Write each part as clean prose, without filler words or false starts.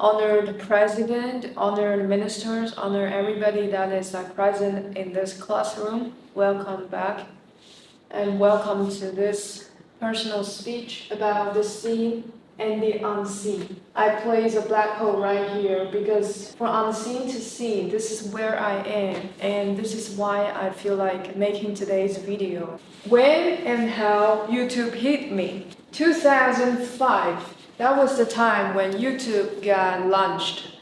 honor the president, honor the ministers, honor everybody that is present in this classroom. Welcome back, and welcome to this personal speech about the seen and the unseen. I place a black hole right here because from unseen to seen, this is where I am, and this is why I feel like making today's video. When and how YouTube hit me. 2005, that was the time when YouTube got launched.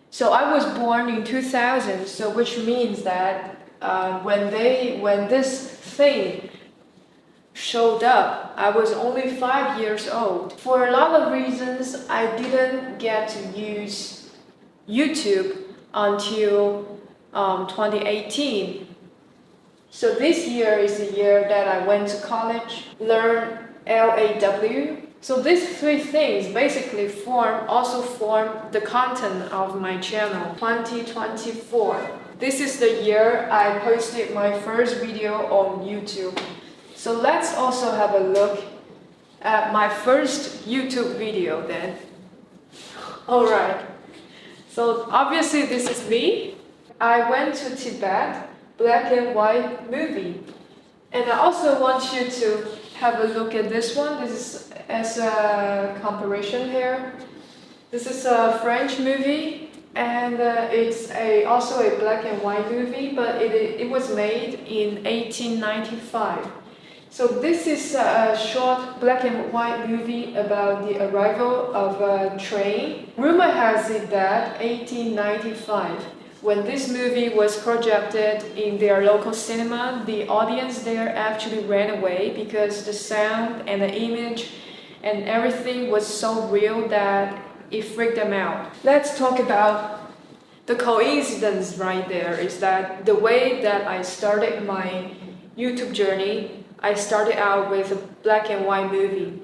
So I was born in 2000, so which means that when this thing showed up, I was only 5 years old. For a lot of reasons, I didn't get to use YouTube until 2018. So this year is the year that I went to college, learned LAW. So these three things basically also form the content of my channel. 2024. This is the year I posted my first video on YouTube. So let's also have a look at my first YouTube video then. Alright, so obviously this is me. I went to Tibet, black and white movie. And I also want you to have a look at this one. This is as a comparison here. This is a French movie, and it's also a black and white movie, but it was made in 1895. So this is a short black and white movie about the arrival of a train. Rumor has it that 1895, when this movie was projected in their local cinema, the audience there actually ran away because the sound and the image and everything was so real that it freaked them out. Let's talk about the coincidence right there. Is that the way that I started my YouTube journey, I started out with a black and white movie.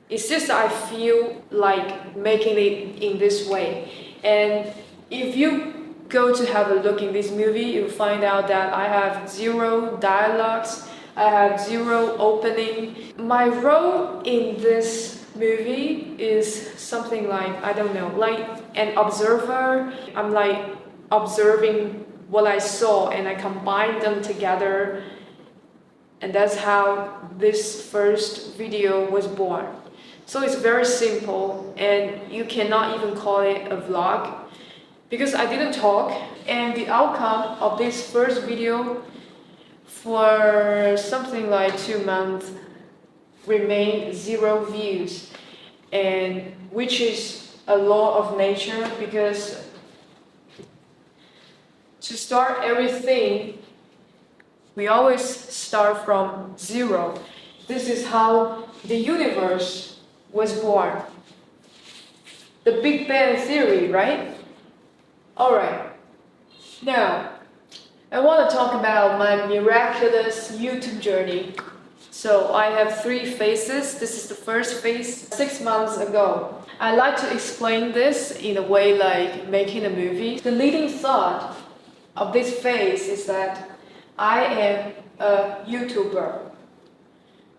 It's just I feel like making it in this way. And if you go to have a look in this movie, you'll find out that I have 0 dialogues, I have 0 opening. My role in this movie is something like, I don't know, like an observer. I'm like observing what I saw and I combine them together. And that's how this first video was born. So it's very simple, and you cannot even call it a vlog because I didn't talk, and the outcome of this first video for something like 2 months remained 0 views, and which is a law of nature, because to start everything we always start from 0. This is how the universe was born. The Big Bang Theory, right? Alright, now I want to talk about my miraculous YouTube journey. So I have 3 phases. This is the first phase 6 months ago. I like to explain this in a way like making a movie. The leading thought of this phase is that I am a YouTuber.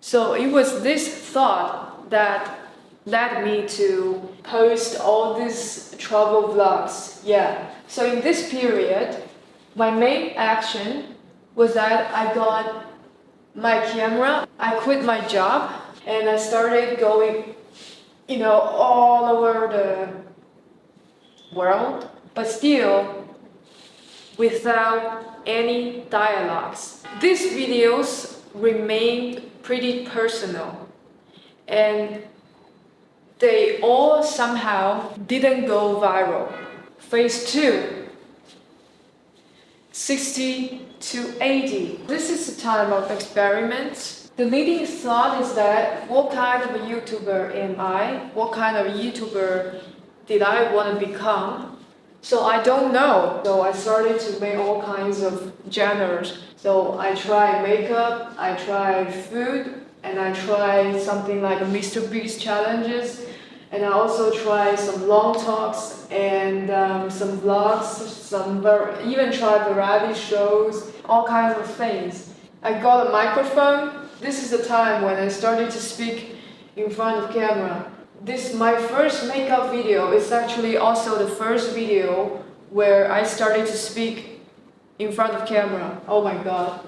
So it was this thought that led me to post all these travel vlogs. Yeah. So in this period, my main action was that I got my camera, I quit my job, and I started going, all over the world, but still without any dialogues. These videos remained pretty personal, and they all somehow didn't go viral. Phase 2, 60 to 80. This is a time of experiments. The leading thought is that what kind of a YouTuber am I? What kind of a YouTuber did I want to become? So I don't know. So I started to make all kinds of genres. So I tried makeup, I tried food, and I tried something like a Mr. Beast challenges. And I also tried some long talks and some vlogs, even tried variety shows, all kinds of things. I got a microphone. This is the time when I started to speak in front of camera. this my first makeup video is actually also the first video where I started to speak in front of camera. Oh my god.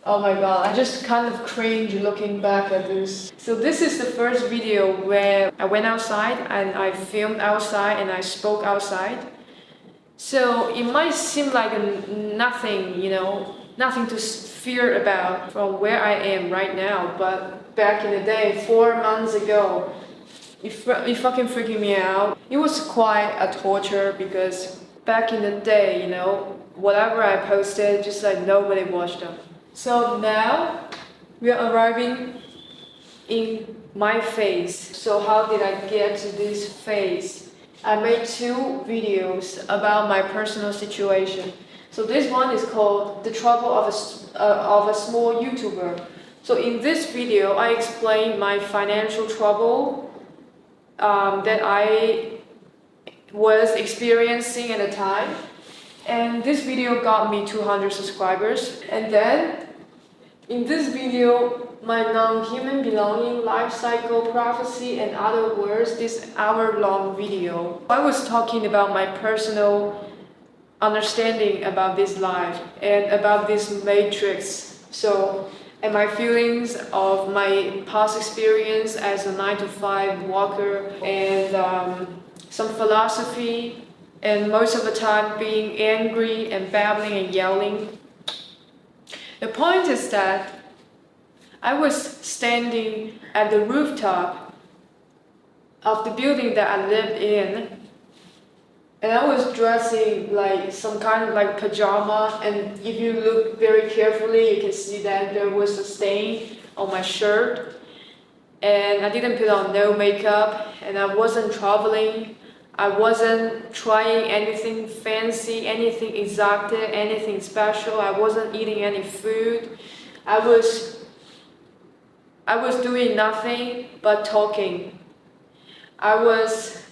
Oh my god, I just kind of cringe looking back at this. So this is the first video where I went outside and I filmed outside and I spoke outside. So it might seem like nothing, nothing to fear about from where I am right now, but back in the day, 4 months ago, it fucking freaking me out. It was quite a torture because back in the day, whatever I posted, just like nobody watched them. So now we are arriving in my phase. So how did I get to this phase? I made 2 videos about my personal situation. So this one is called The Trouble of a Small YouTuber. So in this video, I explain my financial trouble that I was experiencing at the time. And this video got me 200 subscribers. And then in this video, my non-human belonging, life cycle, prophecy, and other words, this hour-long video, I was talking about my personal understanding about this life and about this matrix. So, and my feelings of my past experience as a 9-to-5 worker and some philosophy, and most of the time being angry and babbling and yelling. The point is that I was standing at the rooftop of the building that I lived in, and I was dressing like some kind of like pajama, and if you look very carefully, you can see that there was a stain on my shirt, and I didn't put on no makeup, and I wasn't traveling. I wasn't trying anything fancy, anything exotic, anything special. I wasn't eating any food. I was doing nothing but talking. I was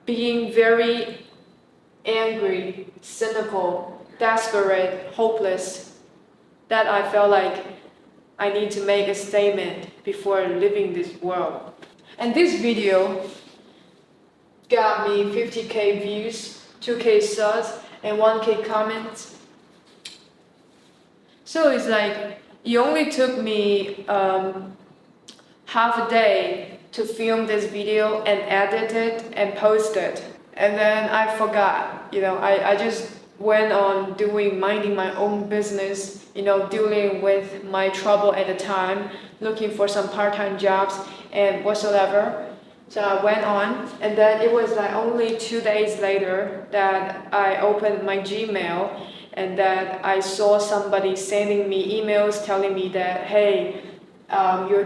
being very angry, cynical, desperate, hopeless, that I felt like I need to make a statement before leaving this world. And this video got me 50k views, 2k subs, and 1k comments. So it's like, it only took me half a day to film this video and edit it and post it. And then I forgot, I just went on minding my own business, dealing with my trouble at the time, looking for some part-time jobs and whatsoever. So I went on, and then it was like only 2 days later that I opened my Gmail and that I saw somebody sending me emails telling me that, hey,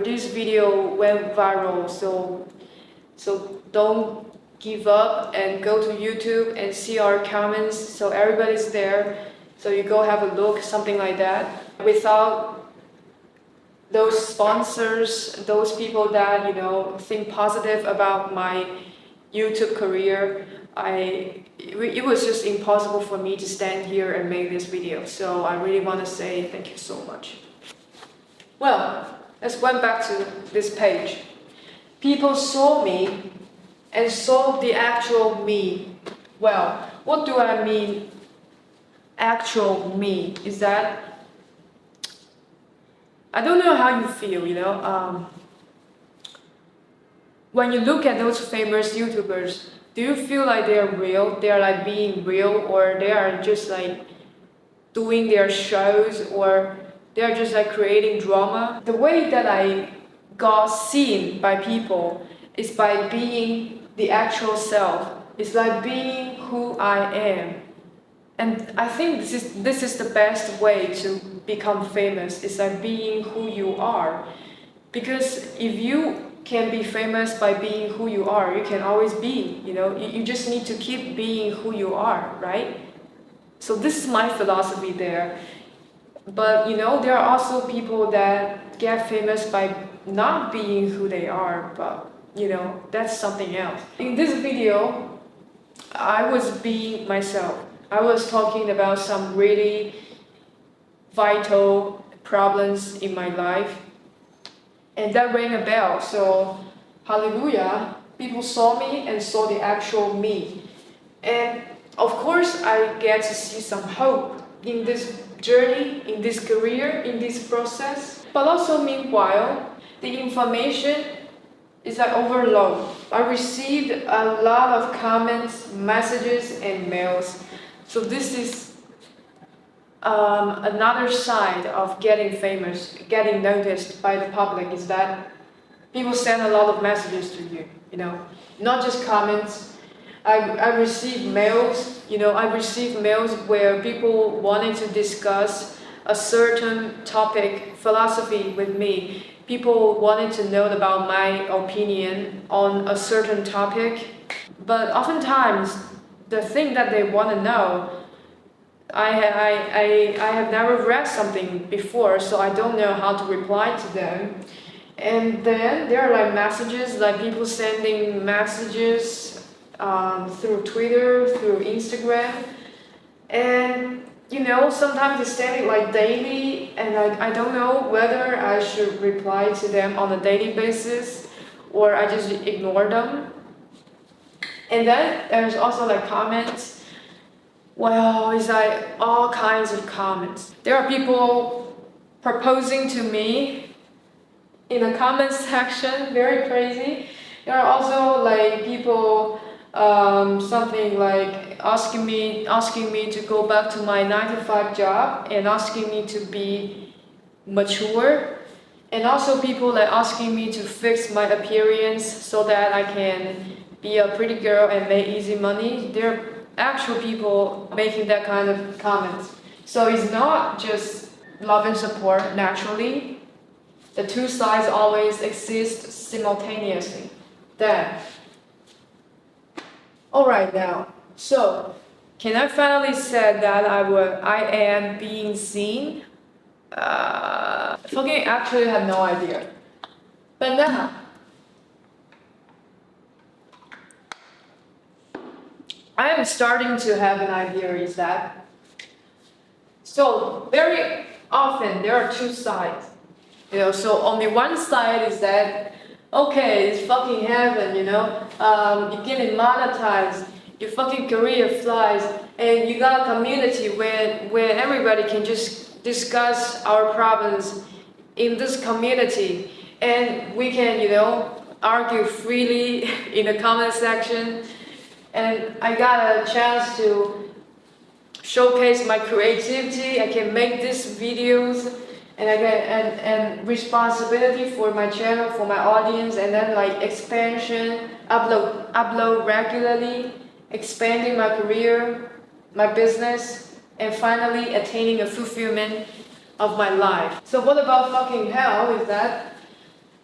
this video went viral, so don't give up and go to YouTube and see our comments. So everybody's there, so you go have a look, something like that. Without those sponsors, those people that think positive about my YouTube career, it was just impossible for me to stand here and make this video. So I really want to say thank you so much. Well, let's went back to this page. People saw me and saw the actual me. Well, what do I mean actual me? Is that I don't know how you feel, when you look at those famous YouTubers, do you feel like they're real? They're like being real, or they are just like doing their shows, or they're just like creating drama? The way that I got seen by people is by being the actual self. It's like being who I am. And I think this is the best way to become famous. It's like being who you are. Because if you can be famous by being who you are, you can always be, you just need to keep being who you are, right? So this is my philosophy there. But there are also people that get famous by not being who they are, but that's something else. In this video, I was being myself. I was talking about some really vital problems in my life, and that rang a bell. So hallelujah, people saw me and saw the actual me. And of course, I get to see some hope in this journey, in this career, in this process. But also, meanwhile, the information is like overload. I received a lot of comments, messages, and mails. So this is another side of getting famous, getting noticed by the public, is that people send a lot of messages to you, not just comments. I received mails, I received mails where people wanted to discuss a certain topic, philosophy with me. People wanted to know about my opinion on a certain topic. But oftentimes, the thing that they want to know, I have never read something before, so I don't know how to reply to them. And then there are like messages, like people sending messages through Twitter, through Instagram, and sometimes they send it like daily, and I don't know whether I should reply to them on a daily basis or I just ignore them. And then there's also like comments. Well, it's like all kinds of comments. There are people proposing to me in the comment section, very crazy. There are also like people something like asking me to go back to my 9-to-5 job and asking me to be mature, and also people like asking me to fix my appearance so that I can be a pretty girl and make easy money. There are actual people making that kind of comments. So it's not just love and support naturally. The two sides always exist simultaneously. Then, alright now, so can I finally say that I am being seen? Fucking actually had no idea. But now, I am starting to have an idea, is that, so very often there are two sides. So on the one side is that, okay, it's fucking heaven, you're getting monetized, your fucking career flies, and you got a community where everybody can just discuss our problems in this community, and we can, argue freely in the comment section, and I got a chance to showcase my creativity. I can make these videos, and I get and responsibility for my channel, for my audience, and then like expansion, upload regularly, expanding my career, my business, and finally attaining a fulfillment of my life. So what about fucking hell is that?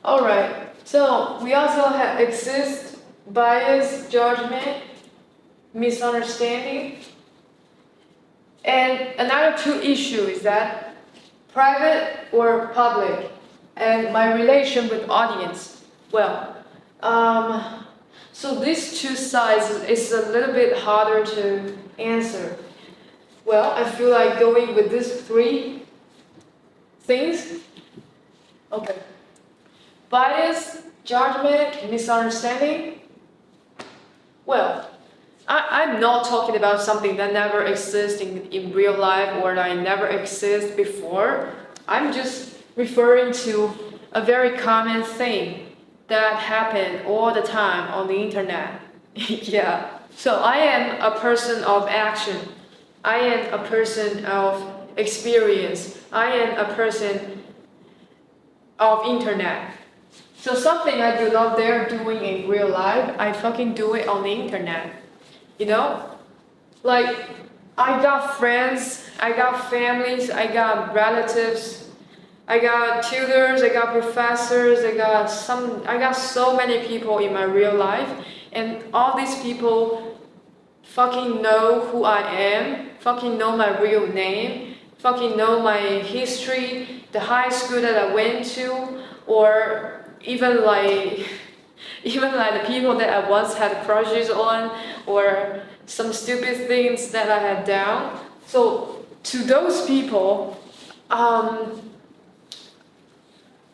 Alright, so we also exist bias, judgment, misunderstanding, and another two issue is that private or public, and my relation with audience. Well, so these two sides is a little bit harder to answer. Well, I feel like going with these three things. Okay. Bias, judgment, misunderstanding. Well, I'm not talking about something that never exists in real life or that never existed before. I'm just referring to a very common thing that happen all the time on the internet. Yeah. So I am a person of action. I am a person of experience. I am a person of internet. So something I do not dare doing in real life, I fucking do it on the internet. Like, I got friends, I got families, I got relatives, I got tutors, I got professors, I got so many people in my real life, and all these people fucking know who I am, fucking know my real name, fucking know my history, the high school that I went to, or even like the people that I once had crushes on, or some stupid things that I had done. So to those people, I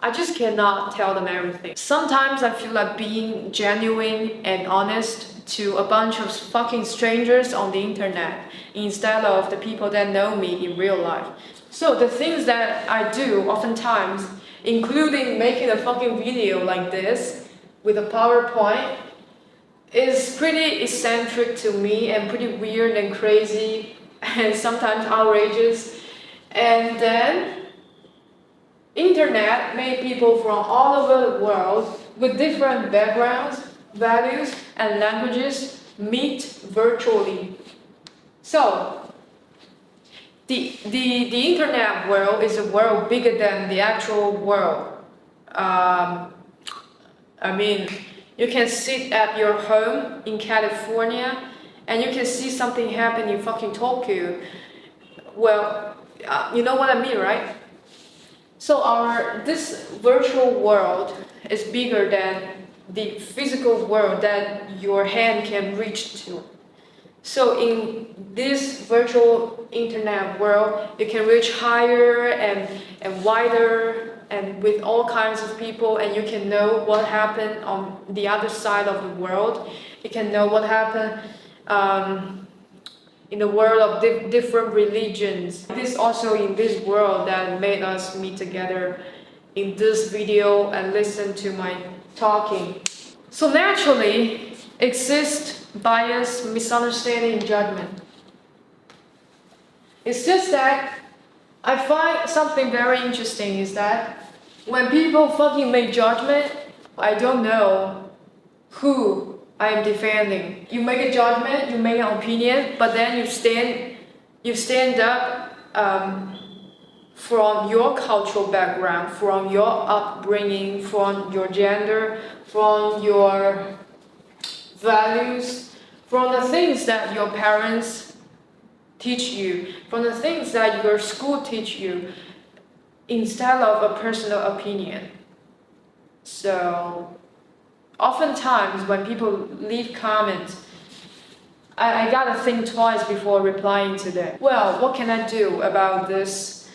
I just cannot tell them everything. Sometimes I feel like being genuine and honest to a bunch of fucking strangers on the internet instead of the people that know me in real life. So the things that I do oftentimes, including making a fucking video like this with a PowerPoint, is pretty eccentric to me and pretty weird and crazy and sometimes outrageous. And then internet made people from all over the world with different backgrounds, values, and languages meet virtually. So the internet world is a world bigger than the actual world. I mean, you can sit at your home in California and you can see something happen in fucking Tokyo. Well, you know what I mean, right? So this virtual world is bigger than the physical world that your hand can reach to. So in this virtual internet world, you can reach higher and wider and with all kinds of people, and you can know what happened on the other side of the world. You can know what happened in the world of different religions. This also in this world that made us meet together in this video and listen to my talking. So naturally exists bias, misunderstanding, judgment. It's just that I find something very interesting is that when people fucking make judgment, I don't know who I am defending. You make a judgment, you make an opinion, but then you stand up from your cultural background, from your upbringing, from your gender, from your values, from the things that your parents teach you, from the things that your school teach you, instead of a personal opinion. So oftentimes when people leave comments, I gotta think twice before replying to them. Well, what can I do about this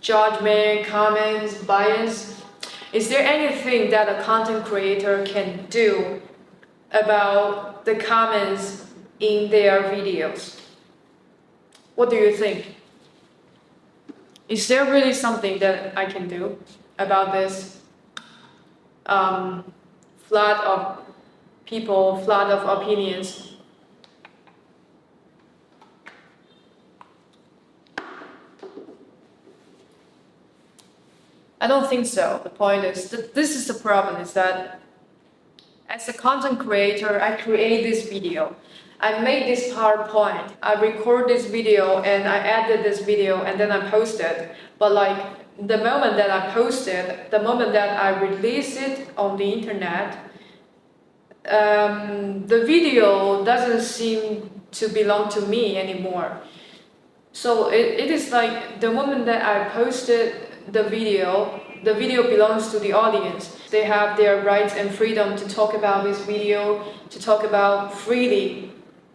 judgment, comments, bias? Is there anything that a content creator can do about the comments in their videos? What do you think? Is there really something that I can do about this flood of people, flood of opinions? I don't think so. The point is that this is the problem, is that as a content creator, I create this video. I made this PowerPoint. I record this video and I edit this video and then I post it. But like the moment that I post it, the moment that I release it on the internet, the video doesn't seem to belong to me anymore. So it is like the moment that I posted the video belongs to the audience. They have their rights and freedom to talk about this video, to talk about freely,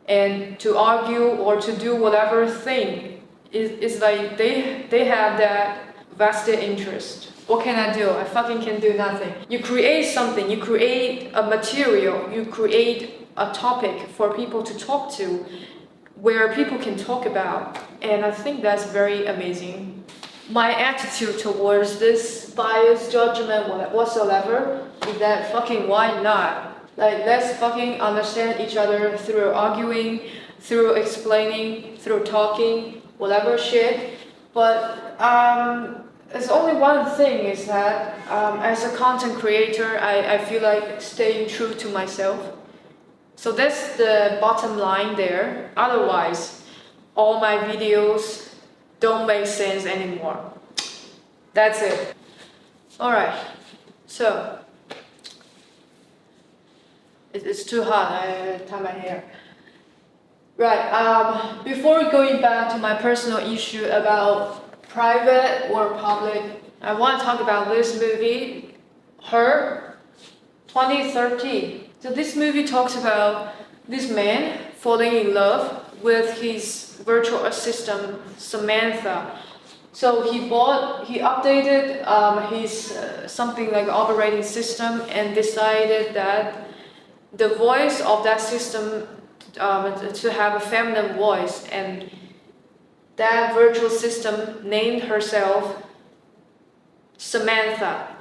and to argue or to do whatever thing. It's like they have that vested interest. What can I do? I fucking can do nothing. You create something, you create a material, you create a topic for people to talk to, where people can talk about. And I think that's very amazing. My attitude towards this bias, judgment, whatsoever, is that fucking why not? Like, let's fucking understand each other through arguing, through explaining, through talking, whatever shit. But there's only one thing, is that as a content creator, I feel like staying true to myself. So that's the bottom line there. Otherwise, all my videos don't make sense anymore. That's it. Alright, so it's too hot, I tie my hair. Right, before going back to my personal issue about private or public, I want to talk about this movie, Her, 2013. So this movie talks about this man falling in love with his virtual assistant, Samantha. So he updated his something like operating system and decided that the voice of that system to have a feminine voice, and that virtual system named herself Samantha.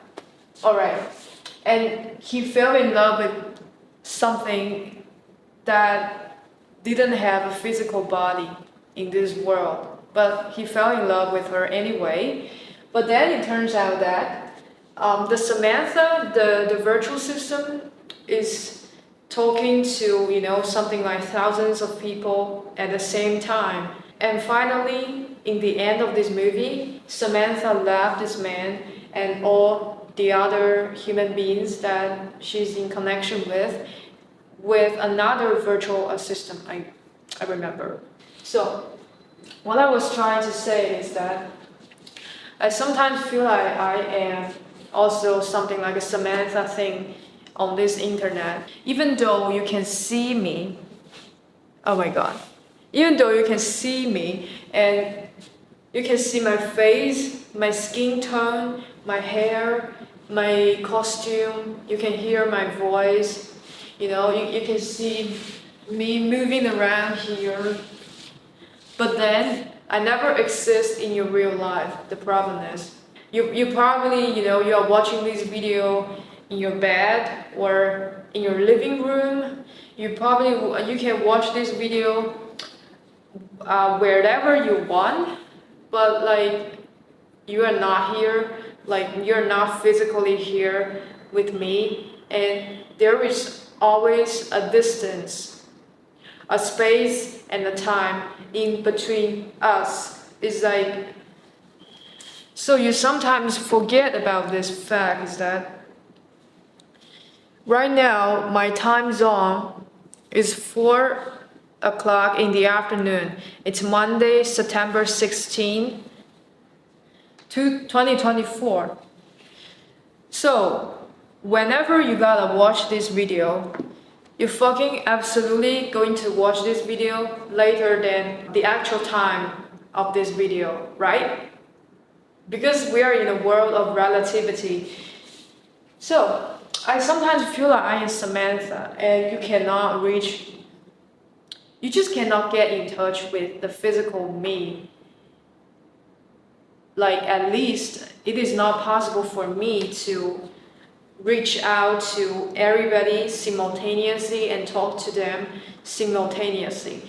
Alright. And he fell in love with something that didn't have a physical body in this world. But he fell in love with her anyway. But then it turns out that the Samantha, the virtual system, is talking to, something like thousands of people at the same time. And finally, in the end of this movie, Samantha left this man and all the other human beings that she's in connection with another virtual assistant, I remember. So, what I was trying to say is that I sometimes feel like I am also something like a Samantha thing on this internet. Even though you can see me, oh my god, even though you can see me and you can see my face, my skin tone, my hair, my costume, you can hear my voice, you can see me moving around here. But then, I never exist in your real life. The problem is, you probably, you are watching this video in your bed or in your living room. You can watch this video wherever you want, but like, you are not here, like you're not physically here with me, and there is always a distance, a space and a time in between us. Is like, so you sometimes forget about this fact, is that right now my time zone is 4 o'clock in the afternoon. It's Monday, September 16, 2024. So whenever you gotta watch this video, you're fucking absolutely going to watch this video later than the actual time of this video, right? Because we are in a world of relativity. So I sometimes feel like I am Samantha, and you just cannot get in touch with the physical me. Like, at least it is not possible for me to reach out to everybody simultaneously and talk to them simultaneously.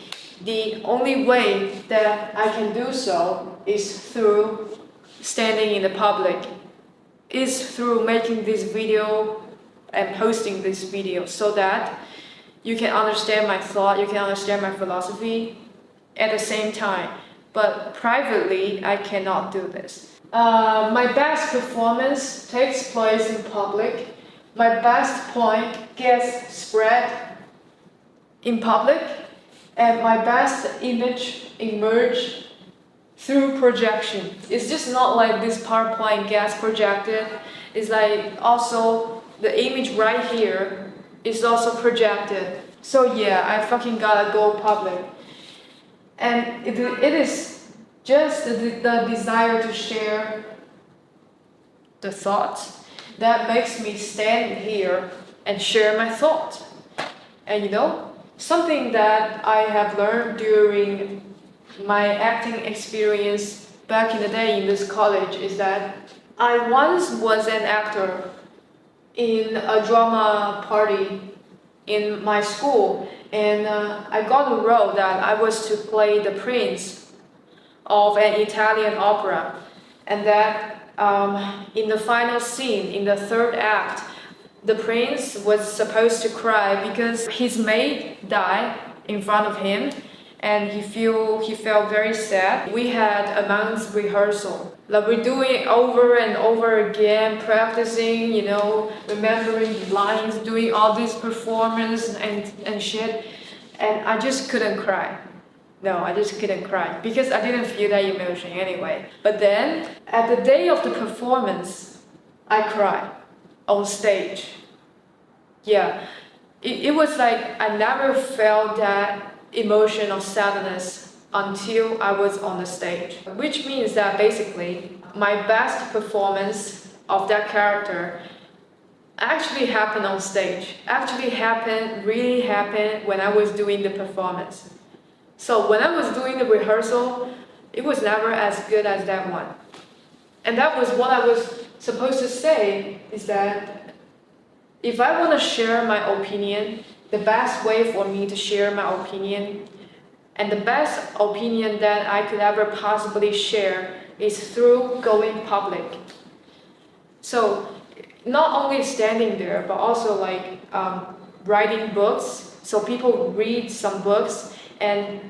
The only way that I can do so is through standing in the public, is through making this video and posting this video, so that you can understand my thought, you can understand my philosophy at the same time. But privately, I cannot do this. My best performance takes place in public. My best point gets spread in public, and my best image emerges through projection. It's just not like this PowerPoint gets projected. It's like also the image right here is also projected. So yeah, I fucking gotta go public. And it is just the desire to share the thoughts that makes me stand here and share my thoughts. And something that I have learned during my acting experience back in the day in this college is that I once was an actor in a drama party in my school, and I got a role that I was to play the prince of an Italian opera, and that in the final scene, in the third act, the prince was supposed to cry because his maid died in front of him, and he felt very sad. We had a month's rehearsal. Like, we're doing it over and over again, practicing, remembering the lines, doing all this performance and shit. And I just couldn't cry. No, I just couldn't cry because I didn't feel that emotion anyway. But then, at the day of the performance, I cried on stage. Yeah, it was like I never felt that emotion of sadness until I was on the stage. Which means that basically my best performance of that character actually happened on stage. Really happened when I was doing the performance. So when I was doing the rehearsal, it was never as good as that one. And that was what I was supposed to say, is that if I want to share my opinion, the best way for me to share my opinion, and the best opinion that I could ever possibly share, is through going public. So not only standing there, but also like writing books. So people read some books and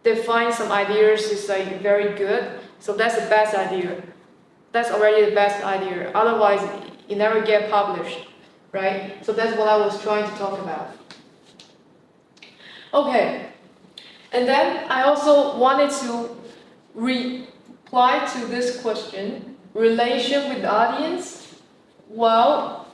they find some ideas is like very good. So that's the best idea. That's already the best idea. Otherwise, it never get published, right? So that's what I was trying to talk about. Okay, and then I also wanted to reply to this question: relation with the audience. Well,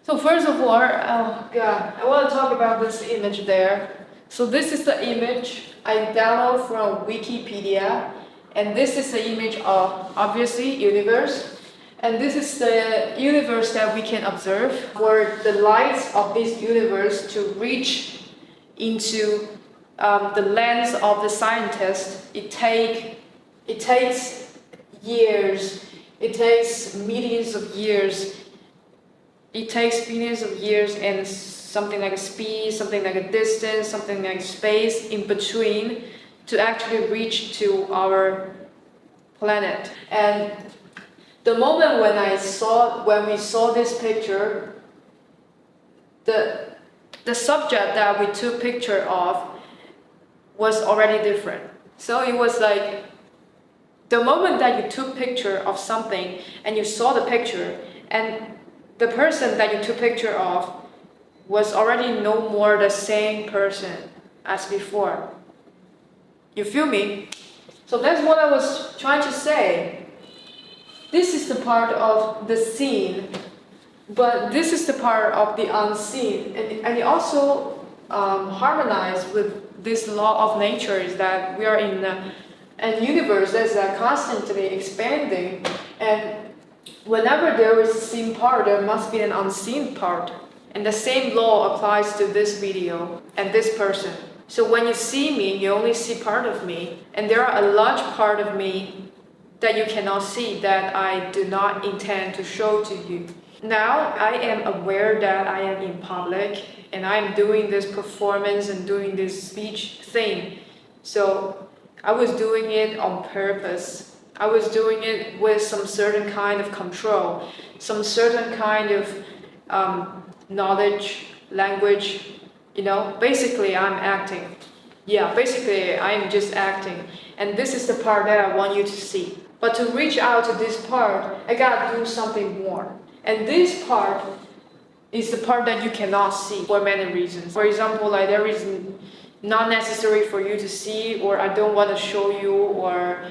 so first of all, oh god, I want to talk about this image there. So this is the image I downloaded from Wikipedia, and this is the image of, obviously, universe. And this is the universe that we can observe. For the lights of this universe to reach into the lens of the scientist, it takes years. It takes millions of years. It takes billions of years and something like a speed, something like a distance, something like space in between to actually reach to our planet. And the moment when we saw this picture, the subject that we took picture of was already different. So it was like the moment that you took picture of something and you saw the picture, and the person that you took picture of was already no more the same person as before. You feel me? So that's what I was trying to say. This is the part of the seen, but this is the part of the unseen. And it also harmonizes with this law of nature, is that we are in a universe that's constantly expanding, and whenever there is a seen part, there must be an unseen part. And the same law applies to this video and this person. So when you see me, you only see part of me, and there are a large part of me that you cannot see, that I do not intend to show to you. Now I am aware that I am in public and I'm doing this performance and doing this speech thing. So I was doing it on purpose. I was doing it with some certain kind of control, some certain kind of knowledge, language, basically I'm acting. Yeah, basically I'm just acting. And this is the part that I want you to see. But to reach out to this part, I gotta do something more. And this part is the part that you cannot see for many reasons. For example, like there is not necessary for you to see, or I don't want to show you, or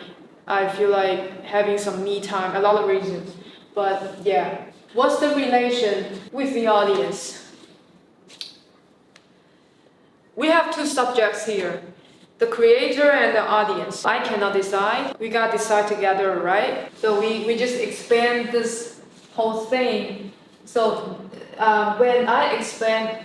I feel like having some me time, a lot of reasons. But yeah, what's the relation with the audience? We have two subjects here, the creator and the audience. I cannot decide. We gotta decide together, right? So we just expand this whole thing. So when I expand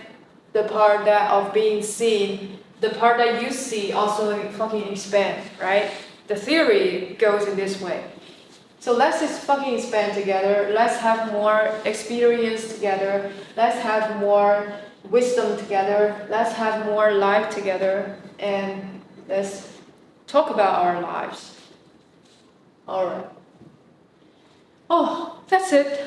the part that of being seen, the part that you see also fucking expand, right? The theory goes in this way. So let's just fucking expand together. Let's have more experience together. Let's have more wisdom together. Let's have more life together. And let's talk about our lives. Alright. Oh, that's it.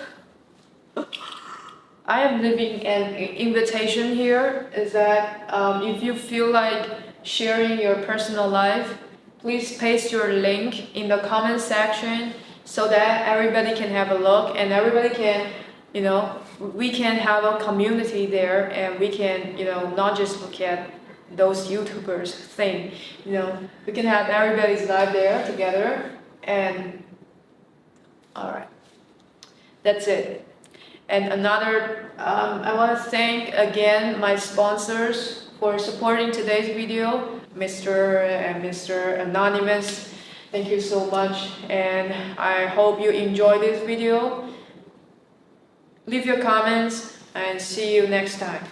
I am leaving an invitation here, is that if you feel like sharing your personal life, please paste your link in the comment section so that everybody can have a look and everybody can, we can have a community there, and we can, not just look at those YouTubers thing, we can have everybody's life there together. And alright, that's it. And another, I want to thank again my sponsors for supporting today's video. Mr. and Mr. Anonymous. Thank you so much, and I hope you enjoy this video. Leave your comments and see you next time.